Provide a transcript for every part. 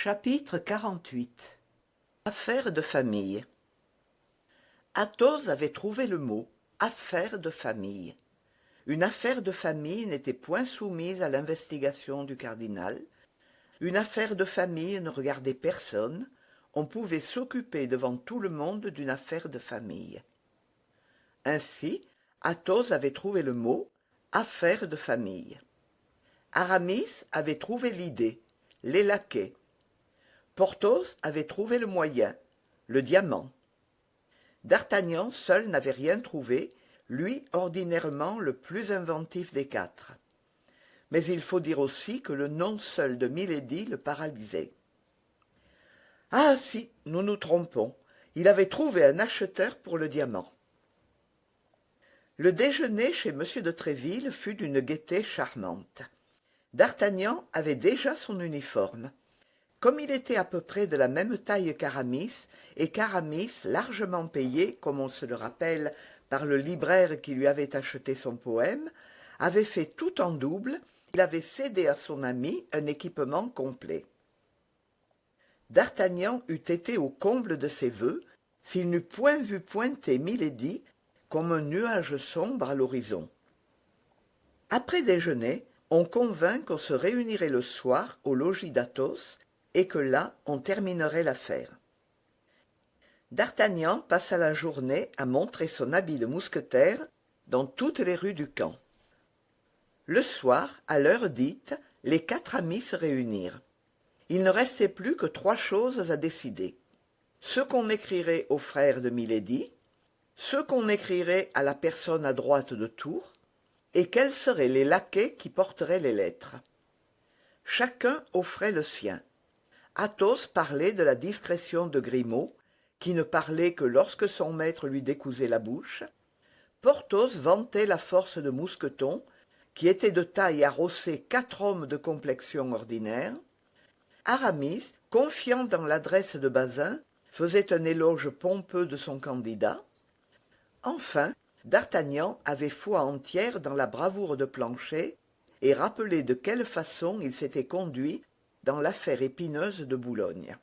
Chapitre 48. Affaires de famille. Athos avait trouvé le mot « affaire de famille ». Une affaire de famille n'était point soumise à l'investigation du cardinal. Une affaire de famille ne regardait personne. On pouvait s'occuper devant tout le monde d'une affaire de famille. Ainsi, Athos avait trouvé le mot « affaire de famille ». Aramis avait trouvé l'idée, les laquais. Porthos avait trouvé le moyen, le diamant. D'Artagnan seul n'avait rien trouvé, lui ordinairement le plus inventif des quatre. Mais il faut dire aussi que le nom seul de Milady le paralysait. Ah si, nous nous trompons, il avait trouvé un acheteur pour le diamant. Le déjeuner chez M. de Tréville fut d'une gaieté charmante. D'Artagnan avait déjà son uniforme. Comme il était à peu près de la même taille qu'Aramis, et qu'Aramis, largement payé, comme on se le rappelle, par le libraire qui lui avait acheté son poème, avait fait tout en double, il avait cédé à son ami un équipement complet. D'Artagnan eût été au comble de ses vœux s'il n'eût point vu pointer Milady comme un nuage sombre à l'horizon. Après déjeuner, on convint qu'on se réunirait le soir au logis d'Athos, et que là on terminerait l'affaire. D'Artagnan passa la journée à montrer son habit de mousquetaire dans toutes les rues du camp. Le soir, à l'heure dite, les quatre amis se réunirent. Il ne restait plus que trois choses à décider. Ce qu'on écrirait aux frères de Milady, ce qu'on écrirait à la personne à droite de Tours, et quels seraient les laquais qui porteraient les lettres. Chacun offrait le sien. Athos parlait de la discrétion de Grimaud, qui ne parlait que lorsque son maître lui décousait la bouche. Porthos vantait la force de Mousqueton, qui était de taille à rosser 4 hommes de complexion ordinaire. Aramis, confiant dans l'adresse de Bazin, faisait un éloge pompeux de son candidat. Enfin, D'Artagnan avait foi entière dans la bravoure de Planchet et rappelait de quelle façon il s'était conduit dans l'affaire épineuse de Boulogne.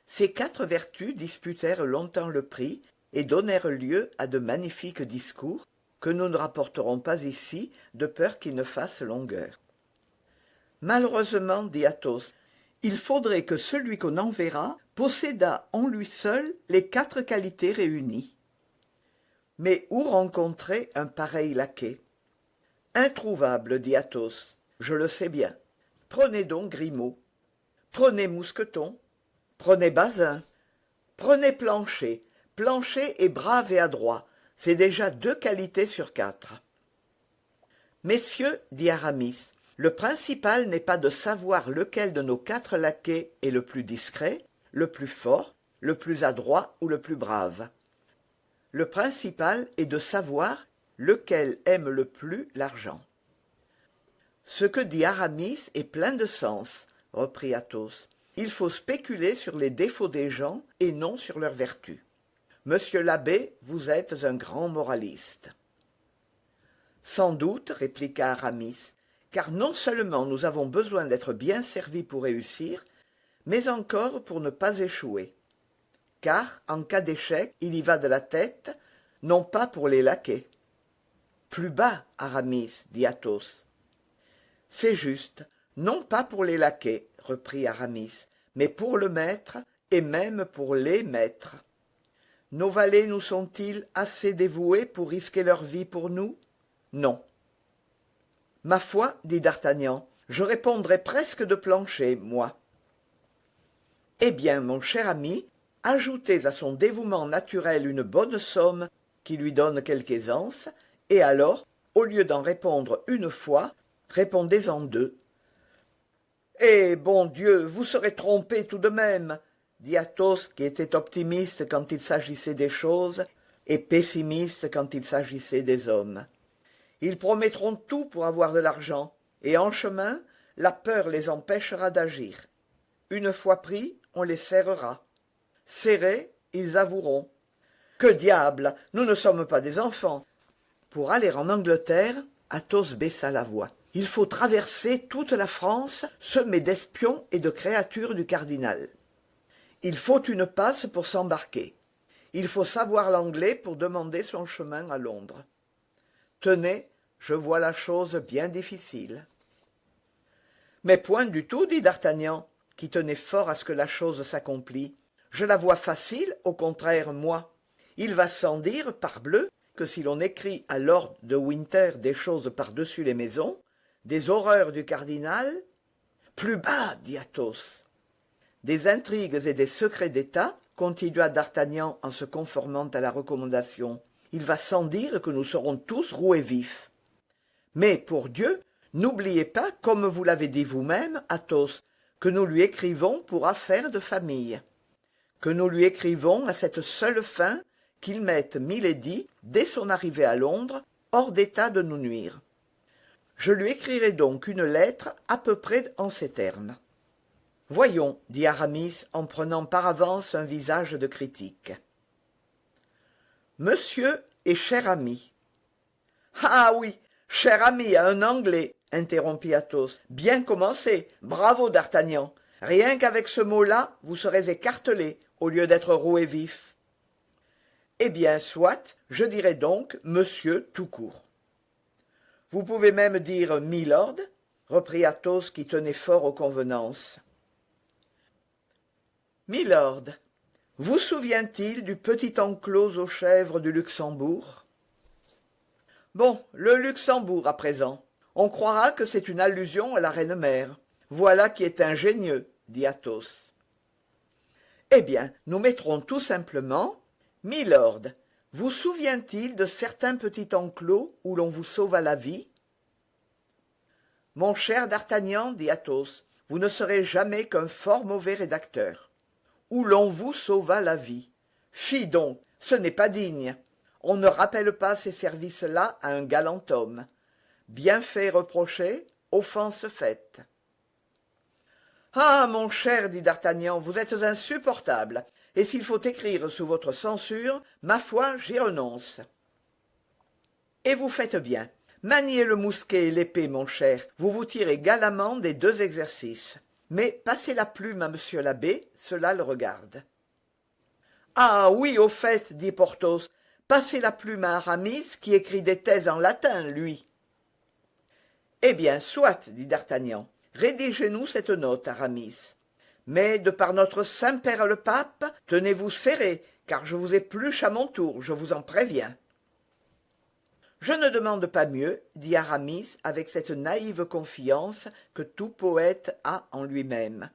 Ces 4 vertus disputèrent longtemps le prix et donnèrent lieu à de magnifiques discours que nous ne rapporterons pas ici, de peur qu'ils ne fassent longueur. Malheureusement, dit Athos, il faudrait que celui qu'on enverra possédât en lui seul les 4 qualités réunies. Mais où rencontrer un pareil laquais? Introuvable, dit Athos, je le sais bien. Prenez donc Grimaud, prenez Mousqueton, prenez Bazin, prenez Planchet. Planchet est brave et adroit, c'est déjà 2 qualités sur 4. Messieurs, dit Aramis, le principal n'est pas de savoir lequel de nos 4 laquais est le plus discret, le plus fort, le plus adroit ou le plus brave. Le principal est de savoir lequel aime le plus l'argent. Ce que dit Aramis est plein de sens, reprit Athos. Il faut spéculer sur les défauts des gens et non sur leurs vertus. Monsieur l'abbé, vous êtes un grand moraliste. Sans doute, répliqua Aramis, car non seulement nous avons besoin d'être bien servis pour réussir, mais encore pour ne pas échouer. Car, en cas d'échec, il y va de la tête, non pas pour les laquais. Plus bas, Aramis, dit Athos. C'est juste, non pas pour les laquais, reprit Aramis, mais pour le maître, et même pour les maîtres. Nos valets nous sont-ils assez dévoués pour risquer leur vie pour nous? Non. Ma foi, dit D'Artagnan, je répondrais presque de Planchet, moi. Eh bien, mon cher ami, ajoutez à son dévouement naturel une bonne somme qui lui donne quelque aisance, et alors, au lieu d'en répondre une fois, répondez-en 2. Eh, bon Dieu, vous serez trompé tout de même, dit Athos, qui était optimiste quand il s'agissait des choses et pessimiste quand il s'agissait des hommes. Ils promettront tout pour avoir de l'argent, et en chemin, la peur les empêchera d'agir. Une fois pris, on les serrera. Serrés, ils avoueront. Que diable, nous ne sommes pas des enfants. Pour aller en Angleterre, Athos baissa la voix. Il faut traverser toute la France semée d'espions et de créatures du cardinal. Il faut une passe pour s'embarquer. Il faut savoir l'anglais pour demander son chemin à Londres. Tenez, je vois la chose bien difficile. Mais point du tout, dit d'Artagnan, qui tenait fort à ce que la chose s'accomplît. Je la vois facile, au contraire, moi. Il va sans dire, parbleu, que si l'on écrit à lord de Winter des choses par-dessus les maisons, des horreurs du cardinal... Plus bas, dit Athos. Des intrigues et des secrets d'État, continua d'Artagnan en se conformant à la recommandation. Il va sans dire que nous serons tous roués vifs. Mais, pour Dieu, n'oubliez pas, comme vous l'avez dit vous-même, Athos, que nous lui écrivons pour affaires de famille, que nous lui écrivons à cette seule fin qu'il mette Milady, dès son arrivée à Londres, hors d'état de nous nuire. Je lui écrirai donc une lettre à peu près en ces termes. Voyons, dit Aramis en prenant par avance un visage de critique. Monsieur et cher ami. Ah oui, cher ami à un Anglais, interrompit Athos. Bien commencé, bravo d'Artagnan. Rien qu'avec ce mot-là, vous serez écartelé, au lieu d'être roué vif. Eh bien, soit, je dirai donc monsieur tout court. Vous pouvez même dire milord, reprit Athos qui tenait fort aux convenances. Milord, vous souvient-il du petit enclos aux chèvres du Luxembourg? Bon, le Luxembourg à présent. On croira que c'est une allusion à la reine-mère. Voilà qui est ingénieux, dit Athos. Eh bien, nous mettrons tout simplement « Milord, vous souvient-il de certains petits enclos où l'on vous sauva la vie ?» Mon cher d'Artagnan, dit Athos, vous ne serez jamais qu'un fort mauvais rédacteur. Où l'on vous sauva la vie. Fi donc, ce n'est pas digne. On ne rappelle pas ces services-là à un galant homme. Bienfait reproché, offense faite. Ah, mon cher, dit d'Artagnan, vous êtes insupportable, et s'il faut écrire sous votre censure, ma foi, j'y renonce. Et vous faites bien. Maniez le mousquet et l'épée, mon cher, vous vous tirez galamment des deux exercices. Mais passez la plume à monsieur l'abbé, cela le regarde. Ah oui, au fait, dit Porthos, passez la plume à Aramis, qui écrit des thèses en latin, lui. Eh bien, soit, dit d'Artagnan, rédigez-nous cette note, Aramis. Mais, de par notre Saint-Père le Pape, tenez-vous serré, car je vous épluche à mon tour, je vous en préviens. Je ne demande pas mieux, dit Aramis avec cette naïve confiance que tout poète a en lui-même.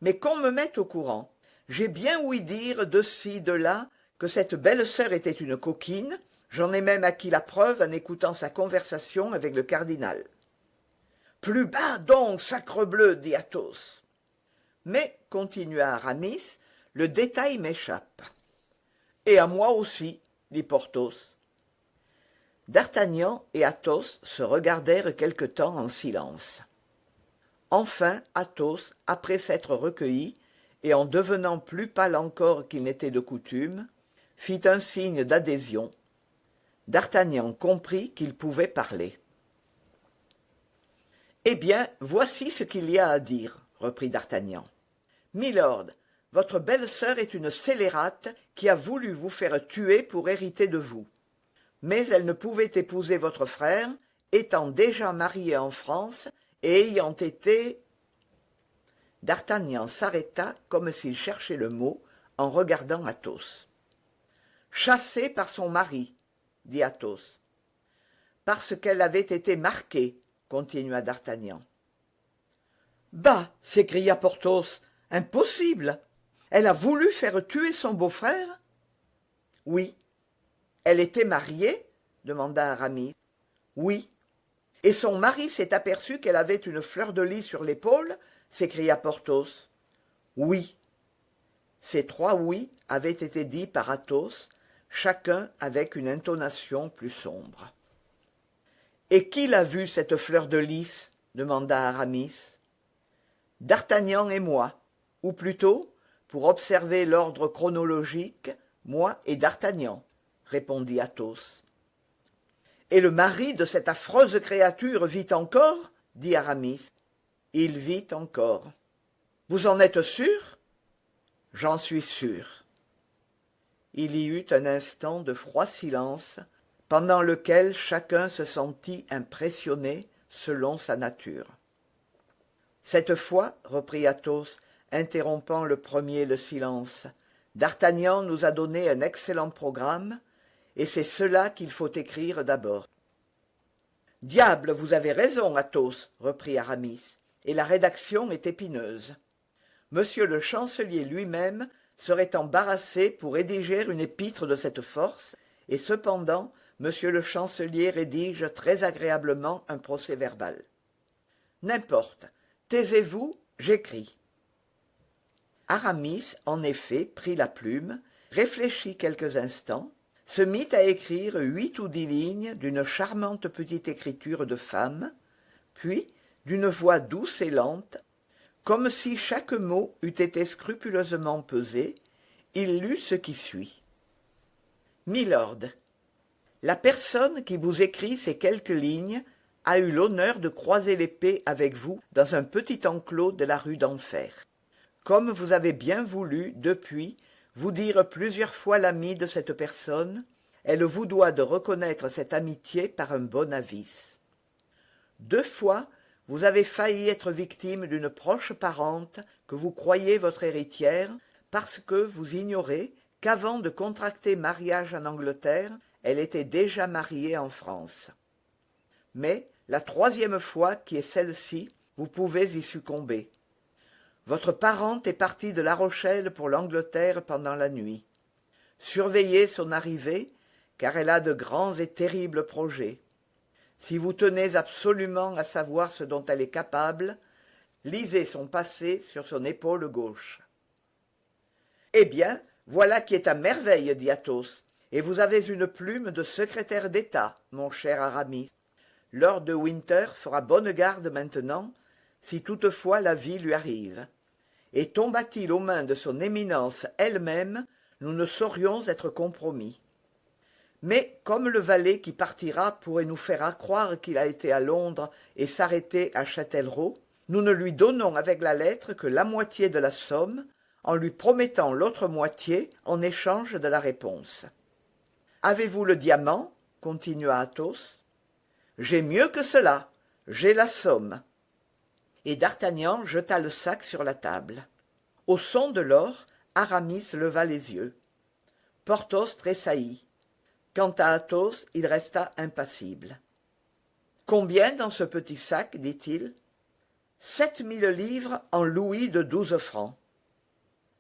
Mais qu'on me mette au courant. J'ai bien ouï dire de ci, de là, que cette belle sœur était une coquine, j'en ai même acquis la preuve en écoutant sa conversation avec le cardinal. Plus bas donc, sacrebleu, dit Athos. Mais, continua Aramis, le détail m'échappe. Et à moi aussi, dit Porthos. D'Artagnan et Athos se regardèrent quelque temps en silence. Enfin Athos, après s'être recueilli, et en devenant plus pâle encore qu'il n'était de coutume, fit un signe d'adhésion. D'Artagnan comprit qu'il pouvait parler. « Eh bien, voici ce qu'il y a à dire, reprit d'Artagnan. Milord, votre belle-sœur est une scélérate qui a voulu vous faire tuer pour hériter de vous. Mais elle ne pouvait épouser votre frère, étant déjà mariée en France et ayant été... » D'Artagnan s'arrêta comme s'il cherchait le mot en regardant Athos. « Chassée par son mari, » dit Athos. « Parce qu'elle avait été marquée, » continua d'Artagnan. « Bah !» s'écria Porthos, « impossible. Elle a voulu faire tuer son beau-frère ?»« Oui. » « Elle était mariée ?» demanda Aramis. « Oui. »« Et son mari s'est aperçu qu'elle avait une fleur de lis sur l'épaule ?» s'écria Porthos. « Oui. » Ces trois oui avaient été dits par Athos, chacun avec une intonation plus sombre. « Et qui l'a vue, cette fleur de lis ?» demanda Aramis. « D'Artagnan et moi, ou plutôt, pour observer l'ordre chronologique, moi et d'Artagnan. » répondit Athos. Et le mari de cette affreuse créature vit encore? Dit Aramis. Il vit encore. Vous en êtes sûr? J'en suis sûr. Il y eut un instant de froid silence, pendant lequel chacun se sentit impressionné selon sa nature. Cette fois, reprit Athos, interrompant le premier le silence, d'Artagnan nous a donné un excellent programme, et c'est cela qu'il faut écrire d'abord. Diable, vous avez raison, Athos, reprit Aramis, et la rédaction est épineuse. Monsieur le chancelier lui-même serait embarrassé pour rédiger une épître de cette force, et cependant, monsieur le chancelier rédige très agréablement un procès-verbal. N'importe, taisez-vous, j'écris. Aramis, en effet, prit la plume, réfléchit quelques instants, se mit à écrire 8 ou 10 lignes d'une charmante petite écriture de femme, puis, d'une voix douce et lente, comme si chaque mot eût été scrupuleusement pesé, il lut ce qui suit. Milord, la personne qui vous écrit ces quelques lignes a eu l'honneur de croiser l'épée avec vous dans un petit enclos de la rue d'Enfer. Comme vous avez bien voulu, depuis, vous dire plusieurs fois l'ami de cette personne, elle vous doit de reconnaître cette amitié par un bon avis. 2 fois, vous avez failli être victime d'une proche parente que vous croyez votre héritière, parce que vous ignorez qu'avant de contracter mariage en Angleterre, elle était déjà mariée en France. Mais la 3e fois, qui est celle-ci, vous pouvez y succomber. Votre parente est partie de La Rochelle pour l'Angleterre pendant la nuit. Surveillez son arrivée, car elle a de grands et terribles projets. Si vous tenez absolument à savoir ce dont elle est capable, lisez son passé sur son épaule gauche. Eh bien, voilà qui est à merveille, dit Athos, et vous avez une plume de secrétaire d'État, mon cher Aramis. Lord de Winter fera bonne garde maintenant, si toutefois la vie lui arrive. Et tomba-t-il aux mains de son éminence elle-même, nous ne saurions être compromis. Mais comme le valet qui partira pourrait nous faire croire qu'il a été à Londres et s'arrêter à Châtellerault, nous ne lui donnons avec la lettre que la moitié de la somme, en lui promettant l'autre moitié en échange de la réponse. « Avez-vous le diamant ?» continua Athos. « J'ai mieux que cela, j'ai la somme. » Et d'Artagnan jeta le sac sur la table. Au son de l'or, Aramis leva les yeux. Porthos tressaillit. Quant à Athos, il resta impassible. « Combien dans ce petit sac ?» dit-il. « 7000 livres en louis de 12 francs. »«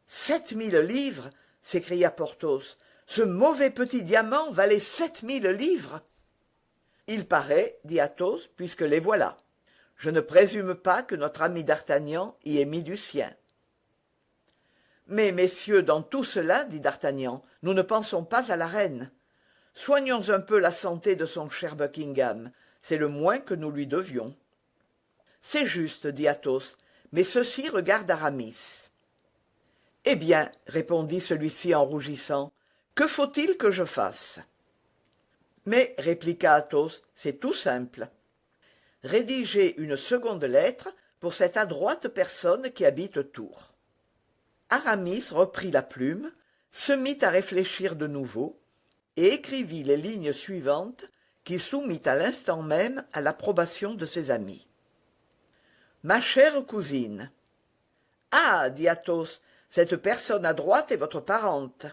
7000 livres !» s'écria Porthos. « Ce mauvais petit diamant valait 7000 livres !»« Il paraît, dit Athos, puisque les voilà. Je ne présume pas que notre ami d'Artagnan y ait mis du sien. »« Mais, messieurs, dans tout cela, dit d'Artagnan, nous ne pensons pas à la reine. Soignons un peu la santé de son cher Buckingham, c'est le moins que nous lui devions. »« C'est juste, dit Athos, mais ceci regarde Aramis. »« Eh bien, répondit celui-ci en rougissant, que faut-il que je fasse ?»« Mais, répliqua Athos, c'est tout simple. Rédigez une seconde lettre pour cette adroite personne qui habite Tours. » Aramis reprit la plume, se mit à réfléchir de nouveau, et écrivit les lignes suivantes qu'il soumit à l'instant même à l'approbation de ses amis. « Ma chère cousine. »« Ah, dit Athos, cette personne à droite est votre parente. »«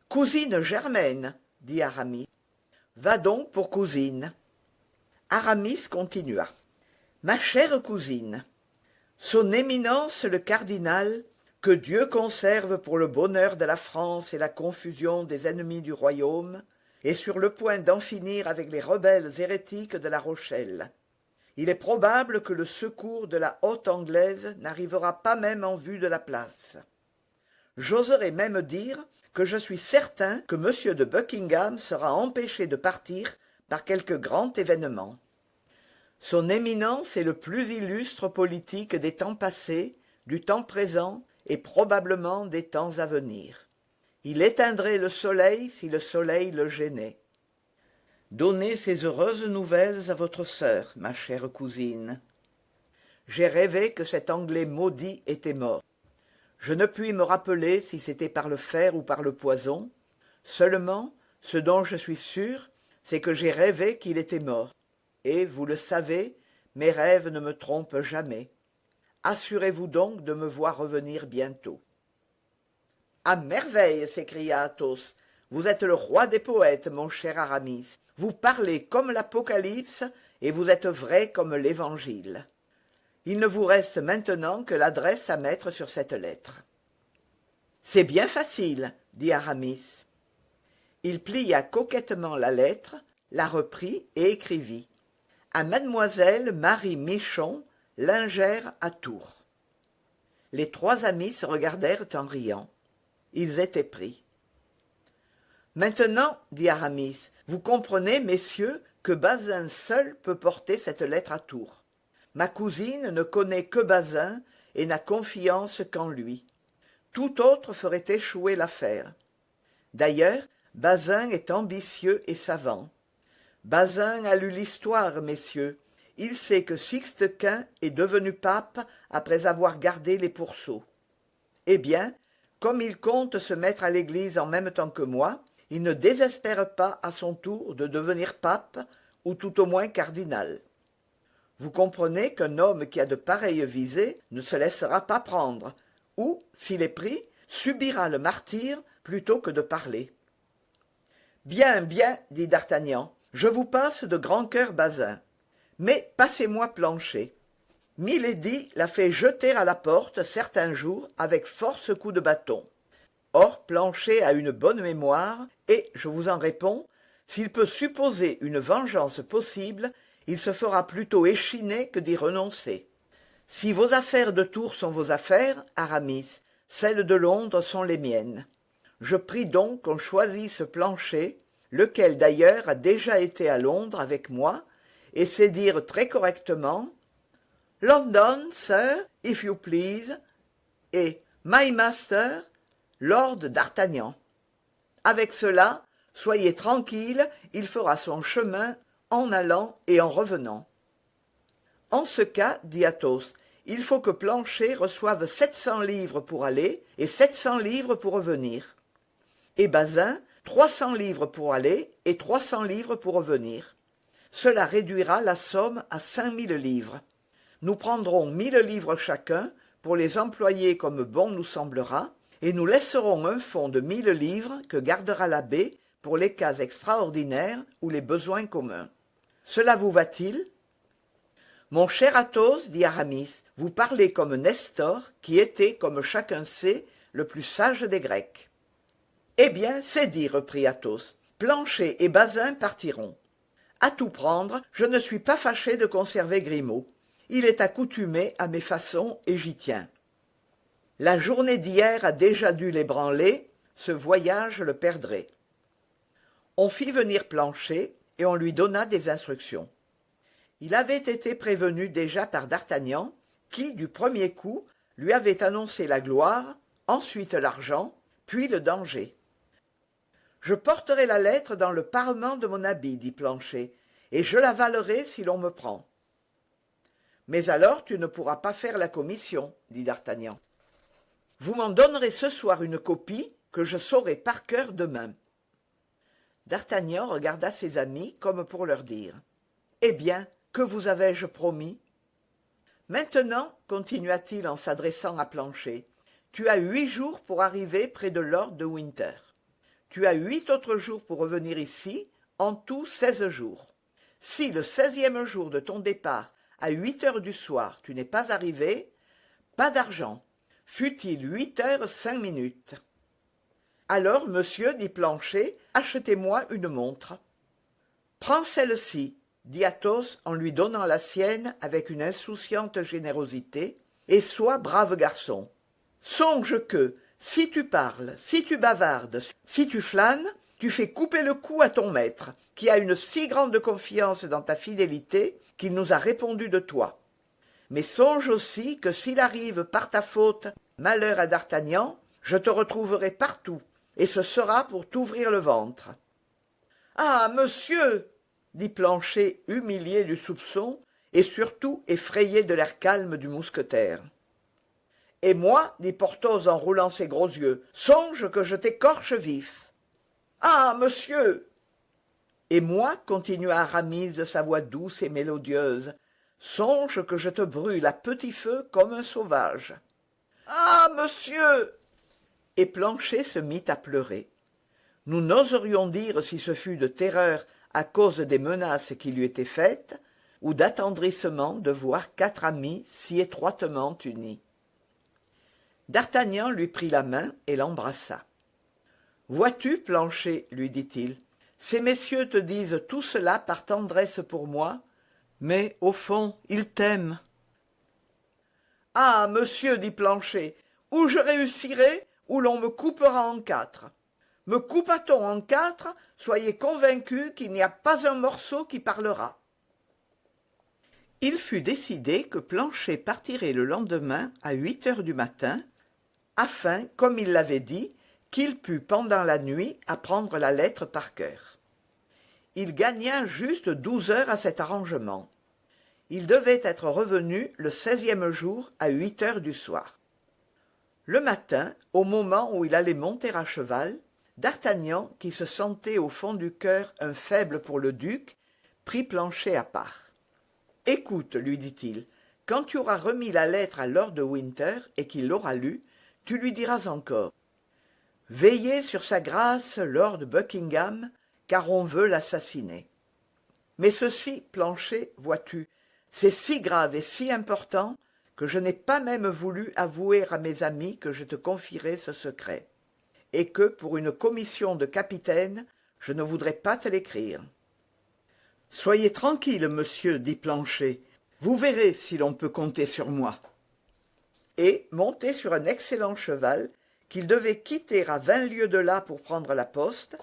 Cousine germaine, dit Aramis. »« Va donc pour cousine. » Aramis continua. « Ma chère cousine, son éminence le cardinal, que Dieu conserve pour le bonheur de la France et la confusion des ennemis du royaume, est sur le point d'en finir avec les rebelles hérétiques de La Rochelle. Il est probable que le secours de la haute anglaise n'arrivera pas même en vue de la place. J'oserais même dire que je suis certain que M. de Buckingham sera empêché de partir par quelque grand événement. Son éminence est le plus illustre politique des temps passés, du temps présent et probablement des temps à venir. Il éteindrait le soleil si le soleil le gênait. Donnez ces heureuses nouvelles à votre sœur, ma chère cousine. J'ai rêvé que cet Anglais maudit était mort. Je ne puis me rappeler si c'était par le fer ou par le poison. Seulement, ce dont je suis sûr, c'est que j'ai rêvé qu'il était mort. Et, vous le savez, mes rêves ne me trompent jamais. Assurez-vous donc de me voir revenir bientôt. À merveille, s'écria Athos. Vous êtes le roi des poètes, mon cher Aramis. Vous parlez comme l'Apocalypse, et vous êtes vrai comme l'Évangile. Il ne vous reste maintenant que l'adresse à mettre sur cette lettre. C'est bien facile, dit Aramis. Il plia coquettement la lettre, la reprit et écrivit à Mademoiselle Marie Michon, lingère à Tours. Les trois amis se regardèrent en riant. Ils étaient pris. Maintenant, dit Aramis, vous comprenez, messieurs, que Bazin seul peut porter cette lettre à Tours. Ma cousine ne connaît que Bazin et n'a confiance qu'en lui. Tout autre ferait échouer l'affaire. D'ailleurs, Bazin est ambitieux et savant. Bazin a lu l'histoire, messieurs. Il sait que Sixte Quint est devenu pape après avoir gardé les pourceaux. Eh bien, comme il compte se mettre à l'église en même temps que moi, il ne désespère pas à son tour de devenir pape, ou tout au moins cardinal. Vous comprenez qu'un homme qui a de pareilles visées ne se laissera pas prendre, ou, s'il est pris, subira le martyre plutôt que de parler. Bien, bien, dit d'Artagnan, je vous passe de grand cœur Bazin. Mais passez-moi Planchet. Milady l'a fait jeter à la porte certains jours avec force coups de bâton. Or Planchet a une bonne mémoire, et, je vous en réponds, s'il peut supposer une vengeance possible, il se fera plutôt échiner que d'y renoncer. Si vos affaires de Tours sont vos affaires, Aramis, celles de Londres sont les miennes. Je prie donc qu'on choisisse Planchet, lequel d'ailleurs a déjà été à Londres avec moi, et sait dire très correctement « London, sir, if you please » et « My master, Lord d'Artagnan ». Avec cela, soyez tranquille, il fera son chemin en allant et en revenant. En ce cas, dit Athos, il faut que Planchet reçoive 700 livres pour aller et 700 livres pour revenir. Et Bazin, 300 livres pour aller et 300 livres pour revenir. Cela réduira la somme à 5000 livres. Nous prendrons 1000 livres chacun pour les employer comme bon nous semblera, et nous laisserons un fonds de 1000 livres que gardera l'abbé pour les cas extraordinaires ou les besoins communs. Cela vous va-t-il? Mon cher Athos, dit Aramis, vous parlez comme Nestor, qui était, comme chacun sait, le plus sage des Grecs. Eh bien, c'est dit, reprit Athos. Planchet et Bazin partiront. À tout prendre, je ne suis pas fâché de conserver Grimaud. Il est accoutumé à mes façons et j'y tiens. La journée d'hier a déjà dû l'ébranler, ce voyage le perdrait. On fit venir Planchet et on lui donna des instructions. Il avait été prévenu déjà par d'Artagnan, qui, du premier coup, lui avait annoncé la gloire, ensuite l'argent, puis le danger. « Je porterai la lettre dans le parement de mon habit, dit Planchet, et je l'avalerai si l'on me prend. »« Mais alors tu ne pourras pas faire la commission, dit d'Artagnan. »« Vous m'en donnerez ce soir une copie que je saurai par cœur demain. » D'Artagnan regarda ses amis comme pour leur dire « Eh bien, que vous avais-je promis ?»« Maintenant, continua-t-il en s'adressant à Planchet, tu as 8 jours pour arriver près de Lord de Winter. Tu as 8 autres jours pour revenir ici, en tout 16 jours. Si le 16e jour de ton départ, à 8 heures du soir, tu n'es pas arrivé, pas d'argent, fût-il 8 heures 5 minutes. Alors, monsieur, dit Planchet, achetez-moi une montre. Prends celle-ci, dit Athos en lui donnant la sienne avec une insouciante générosité, et sois brave garçon. Songe que, si tu parles, si tu bavardes, si tu flânes, tu fais couper le cou à ton maître, qui a une si grande confiance dans ta fidélité qu'il nous a répondu de toi. Mais songe aussi que s'il arrive par ta faute malheur à d'Artagnan, je te retrouverai partout, et ce sera pour t'ouvrir le ventre. « Ah, monsieur !» dit Planchet, humilié du soupçon, et surtout effrayé de l'air calme du mousquetaire. Et moi, dit Porthos en roulant ses gros yeux, songe que je t'écorche vif. Ah, monsieur! Et moi, continua Aramis de sa voix douce et mélodieuse, songe que je te brûle à petit feu comme un sauvage. Ah, monsieur! Et Planchet se mit à pleurer. Nous n'oserions dire si ce fut de terreur à cause des menaces qui lui étaient faites, ou d'attendrissement de voir quatre amis si étroitement unis. D'Artagnan lui prit la main et l'embrassa. « Vois-tu, Planchet, lui dit-il, ces messieurs te disent tout cela par tendresse pour moi, mais, au fond, ils t'aiment. »« Ah, monsieur, dit Planchet, ou je réussirai, ou l'on me coupera en quatre. Me coupa-t-on en quatre, soyez convaincus qu'il n'y a pas un morceau qui parlera. » Il fut décidé que Planchet partirait le lendemain à 8 heures du matin, afin, comme il l'avait dit, qu'il pût pendant la nuit apprendre la lettre par cœur. Il gagna juste 12 heures à cet arrangement. Il devait être revenu le 16e jour à 8 heures du soir. Le matin, au moment où il allait monter à cheval, D'Artagnan, qui se sentait au fond du cœur un faible pour le duc, prit Planchet à part. « Écoute, lui dit-il, quand tu auras remis la lettre à Lord de Winter et qu'il l'aura lue, tu lui diras encore « Veillez sur sa grâce, Lord Buckingham, car on veut l'assassiner. » Mais ceci, Planchet, vois-tu, c'est si grave et si important que je n'ai pas même voulu avouer à mes amis que je te confierais ce secret, et que, pour une commission de capitaine, je ne voudrais pas te l'écrire. « Soyez tranquille, monsieur, dit Planchet, vous verrez si l'on peut compter sur moi. » Et, monté sur un excellent cheval, qu'il devait quitter à 20 lieues de là pour prendre la poste,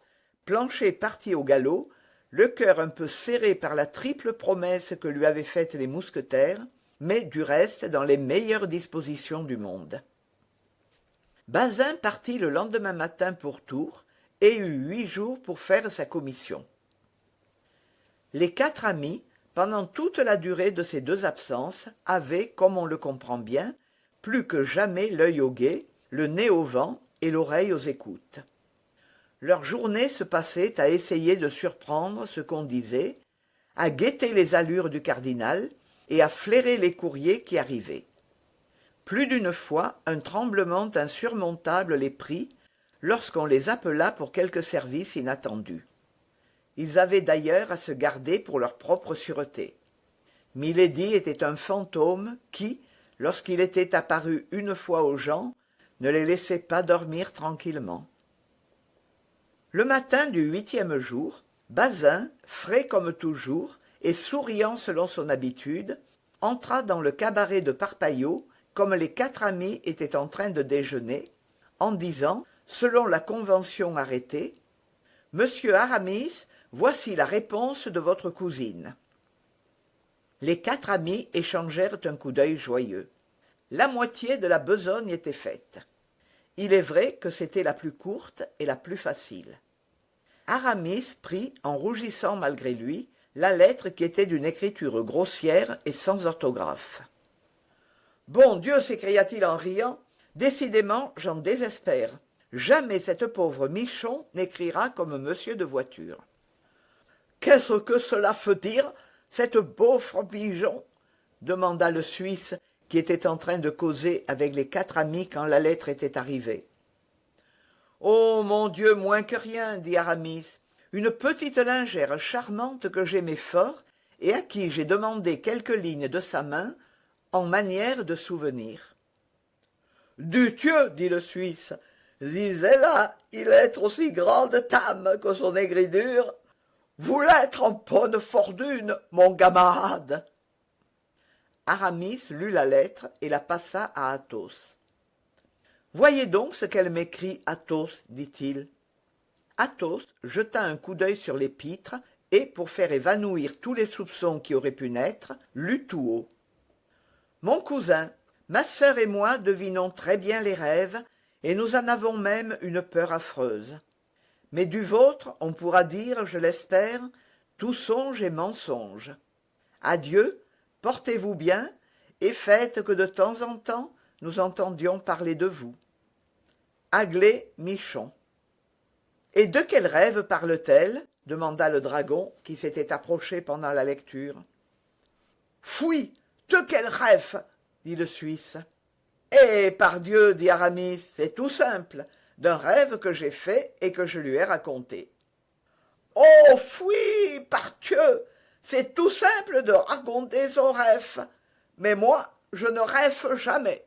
Planchet partit au galop, le cœur un peu serré par la triple promesse que lui avaient faite les mousquetaires, mais du reste dans les meilleures dispositions du monde. Bazin partit le lendemain matin pour Tours et eut 8 jours pour faire sa commission. Les quatre amis, pendant toute la durée de ces 2 absences, avaient, comme on le comprend bien, plus que jamais l'œil au guet, le nez au vent et l'oreille aux écoutes. Leur journée se passait à essayer de surprendre ce qu'on disait, à guetter les allures du cardinal et à flairer les courriers qui arrivaient. Plus d'une fois, un tremblement insurmontable les prit lorsqu'on les appela pour quelque service inattendu. Ils avaient d'ailleurs à se garder pour leur propre sûreté. Milady était un fantôme qui, lorsqu'il était apparu une fois aux gens, ne les laissait pas dormir tranquillement. Le matin du 8e jour, Bazin, frais comme toujours et souriant selon son habitude, entra dans le cabaret de Parpaillot, comme les quatre amis étaient en train de déjeuner, en disant, selon la convention arrêtée, « Monsieur Aramis, voici la réponse de votre cousine. » Les quatre amis échangèrent un coup d'œil joyeux. La moitié de la besogne était faite. Il est vrai que c'était la plus courte et la plus facile. Aramis prit, en rougissant malgré lui, la lettre qui était d'une écriture grossière et sans orthographe. « Bon Dieu !» s'écria-t-il en riant, « décidément, j'en désespère. Jamais cette pauvre Michon n'écrira comme monsieur de Voiture. »« Qu'est-ce que cela veut dire, cette pauvre pigeon ?» demanda le Suisse, qui était en train de causer avec les quatre amis quand la lettre était arrivée. « Oh, mon Dieu, moins que rien, dit Aramis, une petite lingère charmante que j'aimais fort et à qui j'ai demandé quelques lignes de sa main en manière de souvenir. »« Du Dieu, dit le Suisse, Zizella, il est aussi grande dame que son aigridure. Vous l'êtes en bonne fortune, mon camarade. » Aramis lut la lettre et la passa à Athos. « Voyez donc ce qu'elle m'écrit, Athos, dit-il. » Athos jeta un coup d'œil sur l'épître et, pour faire évanouir tous les soupçons qui auraient pu naître, lut tout haut. « Mon cousin, ma sœur et moi devinons très bien les rêves, et nous en avons même une peur affreuse. Mais du vôtre, on pourra dire, je l'espère, tout songe est mensonge. Adieu, portez-vous bien, et faites que de temps en temps nous entendions parler de vous. Aglaé Michon. Et de quel rêve parle-t-elle demanda le dragon, qui s'était approché pendant la lecture. Foui, de quel rêve dit le Suisse. Eh, pardieu, dit Aramis, c'est tout simple, d'un rêve que j'ai fait et que je lui ai raconté. Oh, foui, pardieu, c'est tout simple de raconter son rêve, mais moi, je ne rêve jamais.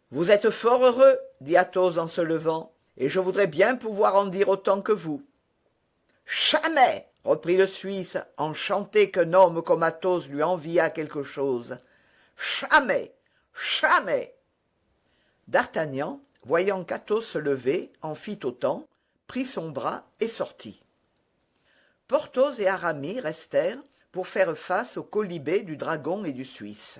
Vous êtes fort heureux, dit Athos en se levant, et je voudrais bien pouvoir en dire autant que vous. Jamais, reprit le Suisse, enchanté qu'un homme comme Athos lui enviât quelque chose. Jamais, jamais. D'Artagnan, voyant qu'Athos se levait, en fit autant, prit son bras et sortit. Porthos et Aramis restèrent pour faire face au quolibet du dragon et du Suisse.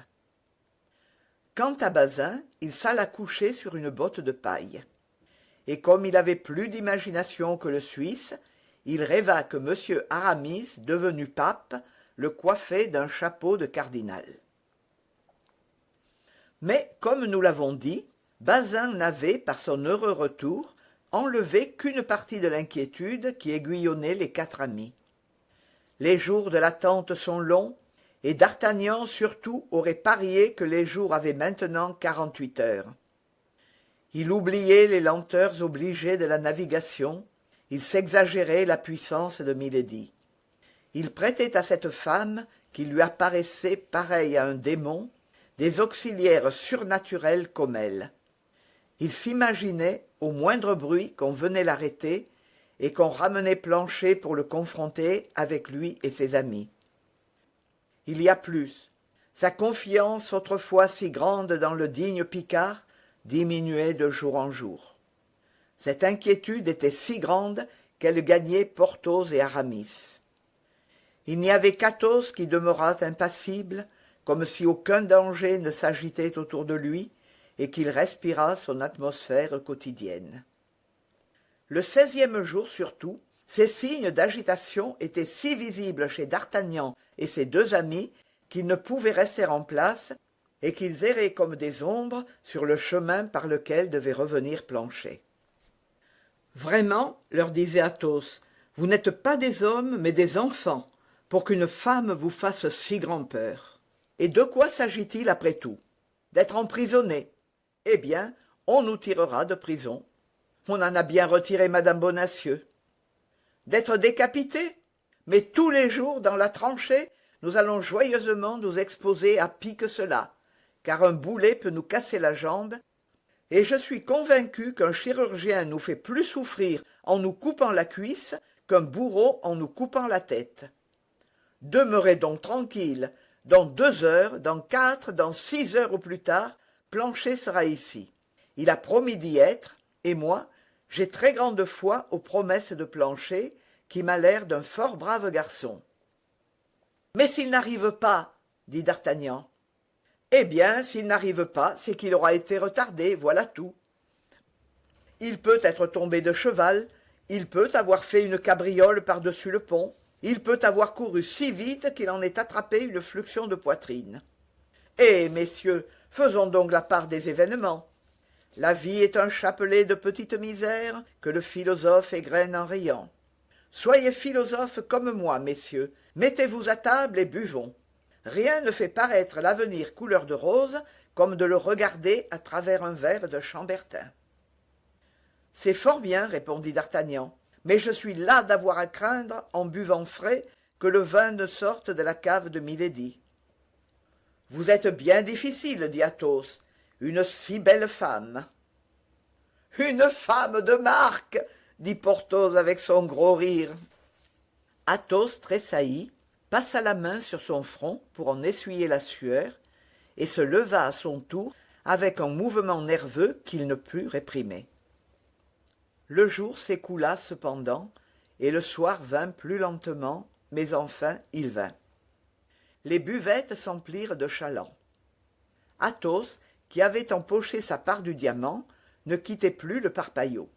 Quant à Bazin, il s'alla coucher sur une botte de paille. Et comme il avait plus d'imagination que le Suisse, il rêva que M. Aramis, devenu pape, le coiffait d'un chapeau de cardinal. Mais, comme nous l'avons dit, Bazin n'avait, par son heureux retour, enlevé qu'une partie de l'inquiétude qui aiguillonnait les quatre amis. Les jours de l'attente sont longs, et d'Artagnan surtout aurait parié que les jours avaient maintenant 48 heures. Il oubliait les lenteurs obligées de la navigation, il s'exagérait la puissance de Milady. Il prêtait à cette femme, qui lui apparaissait pareille à un démon, des auxiliaires surnaturels comme elle. Il s'imaginait, au moindre bruit, qu'on venait l'arrêter, et qu'on ramenait Planchet pour le confronter avec lui et ses amis. Il y a plus. Sa confiance, autrefois si grande dans le digne Picard, diminuait de jour en jour. Cette inquiétude était si grande qu'elle gagnait Porthos et Aramis. Il n'y avait qu'Athos qui demeurât impassible, comme si aucun danger ne s'agitait autour de lui et qu'il respirât son atmosphère quotidienne. Le 16e jour surtout, ces signes d'agitation étaient si visibles chez d'Artagnan et ses deux amis qu'ils ne pouvaient rester en place et qu'ils erraient comme des ombres sur le chemin par lequel devait revenir Planchet. Vraiment, leur disait Athos, vous n'êtes pas des hommes mais des enfants, pour qu'une femme vous fasse si grand-peur. Et de quoi s'agit-il après tout? D'être emprisonnés. Eh bien, on nous tirera de prison. On en a bien retiré madame Bonacieux. D'être décapités? Mais tous les jours, dans la tranchée, nous allons joyeusement nous exposer à pis que cela, car un boulet peut nous casser la jambe, et je suis convaincu qu'un chirurgien nous fait plus souffrir en nous coupant la cuisse qu'un bourreau en nous coupant la tête. Demeurez donc tranquilles, dans 2 heures, dans 4, dans 6 heures au plus tard, Planchet sera ici. Il a promis d'y être, et moi, j'ai très grande foi aux promesses de Planchet, qui m'a l'air d'un fort brave garçon. Mais s'il n'arrive pas, dit d'Artagnan. Eh bien, s'il n'arrive pas, c'est qu'il aura été retardé, voilà tout. Il peut être tombé de cheval, il peut avoir fait une cabriole par-dessus le pont, il peut avoir couru si vite qu'il en ait attrapé une fluxion de poitrine. Eh, messieurs, faisons donc la part des événements. La vie est un chapelet de petites misères que le philosophe égrène en riant. Soyez philosophes comme moi, messieurs, mettez-vous à table et buvons. Rien ne fait paraître l'avenir couleur de rose comme de le regarder à travers un verre de chambertin. C'est fort bien, répondit d'Artagnan, mais je suis las d'avoir à craindre, en buvant frais, que le vin ne sorte de la cave de Milady. Vous êtes bien difficile, dit Athos, une si belle femme. Une femme de marque, dit Porthos avec son gros rire. Athos tressaillit, passa la main sur son front pour en essuyer la sueur, et se leva à son tour avec un mouvement nerveux qu'il ne put réprimer. Le jour s'écoula cependant, et le soir vint plus lentement, mais enfin il vint. Les buvettes s'emplirent de chalands. Athos, qui avait empoché sa part du diamant, ne quittait plus le parpaillot.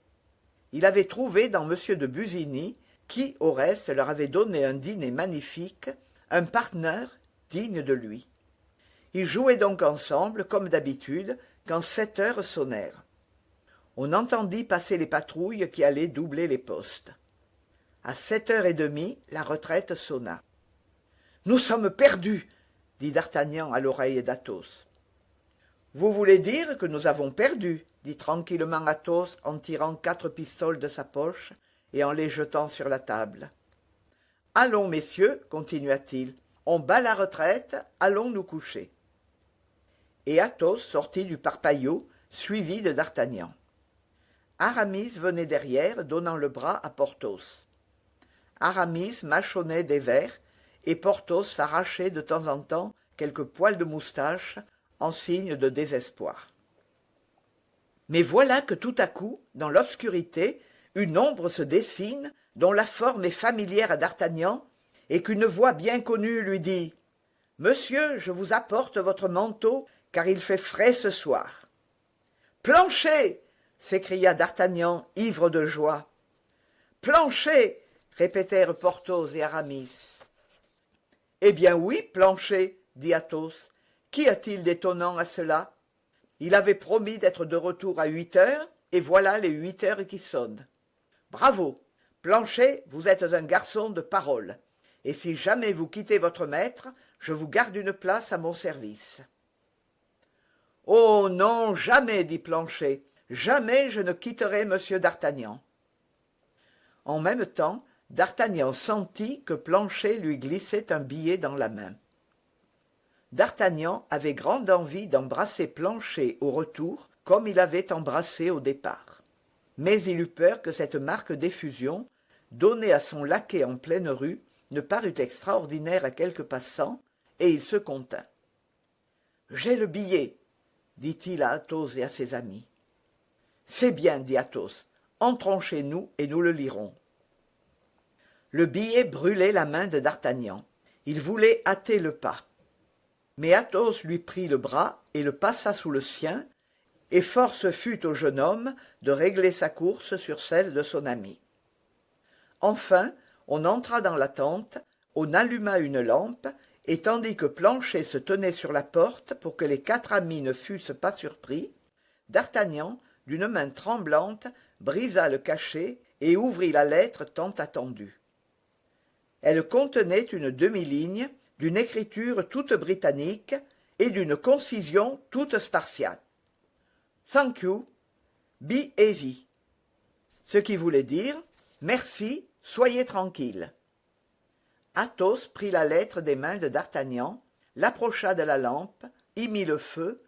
Il avait trouvé dans M. de Busigny qui au reste leur avait donné un dîner magnifique, un partner digne de lui. Ils jouaient donc ensemble, comme d'habitude, quand 7 heures sonnèrent. On entendit passer les patrouilles qui allaient doubler les postes. À 7h30, la retraite sonna. « Nous sommes perdus !» dit d'Artagnan à l'oreille d'Athos. « Vous voulez dire que nous avons perdu ?» dit tranquillement Athos en tirant 4 pistoles de sa poche et en les jetant sur la table. « Allons, messieurs, continua-t-il, on bat la retraite, allons nous coucher. » Et Athos sortit du parpaillot, suivi de d'Artagnan. Aramis venait derrière, donnant le bras à Porthos. Aramis mâchonnait des vers, et Porthos s'arrachait de temps en temps quelques poils de moustache, en signe de désespoir. Mais voilà que tout à coup, dans l'obscurité, une ombre se dessine, dont la forme est familière à d'Artagnan, et qu'une voix bien connue lui dit « Monsieur, je vous apporte votre manteau, car il fait frais ce soir. »« Planchet !» s'écria d'Artagnan, ivre de joie. « Planchet !» répétèrent Porthos et Aramis. « Eh bien oui, Planchet, » dit Athos. « Qu'y a-t-il d'étonnant à cela ? Il avait promis d'être de retour à 8 heures, et voilà les 8 heures qui sonnent. Bravo ! Planchet, vous êtes un garçon de parole, et si jamais vous quittez votre maître, je vous garde une place à mon service. »« Oh non, jamais, dit Planchet, jamais je ne quitterai monsieur d'Artagnan. » En même temps, d'Artagnan sentit que Planchet lui glissait un billet dans la main. D'Artagnan avait grande envie d'embrasser Planchet au retour, comme il avait embrassé au départ. Mais il eut peur que cette marque d'effusion, donnée à son laquais en pleine rue, ne parût extraordinaire à quelques passants, et il se contint. « J'ai le billet, » dit-il à Athos et à ses amis. « C'est bien, dit Athos, entrons chez nous et nous le lirons. » Le billet brûlait la main de d'Artagnan. Il voulait hâter le pas. Mais Athos lui prit le bras et le passa sous le sien, et force fut au jeune homme de régler sa course sur celle de son ami. Enfin, on entra dans la tente, on alluma une lampe, et tandis que Planchet se tenait sur la porte pour que les 4 amis ne fussent pas surpris, d'Artagnan, d'une main tremblante, brisa le cachet et ouvrit la lettre tant attendue. Elle contenait une demi-ligne, d'une écriture toute britannique et d'une concision toute spartiate. « Thank you, be easy », ce qui voulait dire « Merci, soyez tranquille ». Athos prit la lettre des mains de d'Artagnan, l'approcha de la lampe, y mit le feu,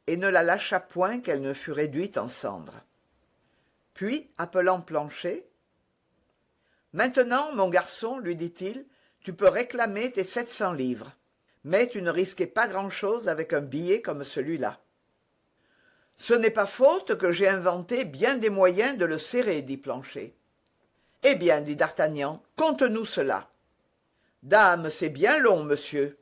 et ne la lâcha point qu'elle ne fût réduite en cendres. Puis, appelant Planchet, « Maintenant, mon garçon, lui dit-il, tu peux réclamer tes 700 livres, mais tu ne risquais pas grand-chose avec un billet comme celui-là. »« Ce n'est pas faute que j'ai inventé bien des moyens de le serrer, dit Planchet. »« Eh bien, dit d'Artagnan, conte-nous cela. »« Dame, c'est bien long, monsieur. »«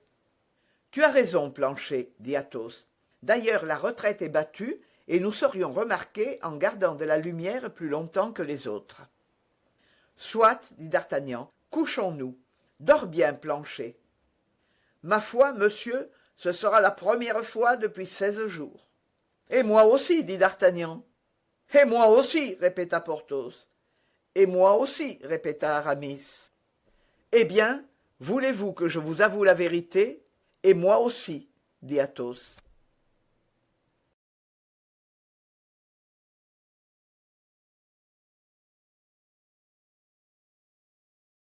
Tu as raison, Planchet, dit Athos. D'ailleurs, la retraite est battue, et nous serions remarqués en gardant de la lumière plus longtemps que les autres. »« Soit, dit d'Artagnan, couchons-nous. Dors bien, Planchet. »« Ma foi, monsieur, ce sera la première fois depuis 16 jours. »« Et moi aussi, dit d'Artagnan. »« Et moi aussi, répéta Porthos. »« Et moi aussi, répéta Aramis. »« Eh bien, voulez-vous que je vous avoue la vérité ? Et moi aussi, dit Athos.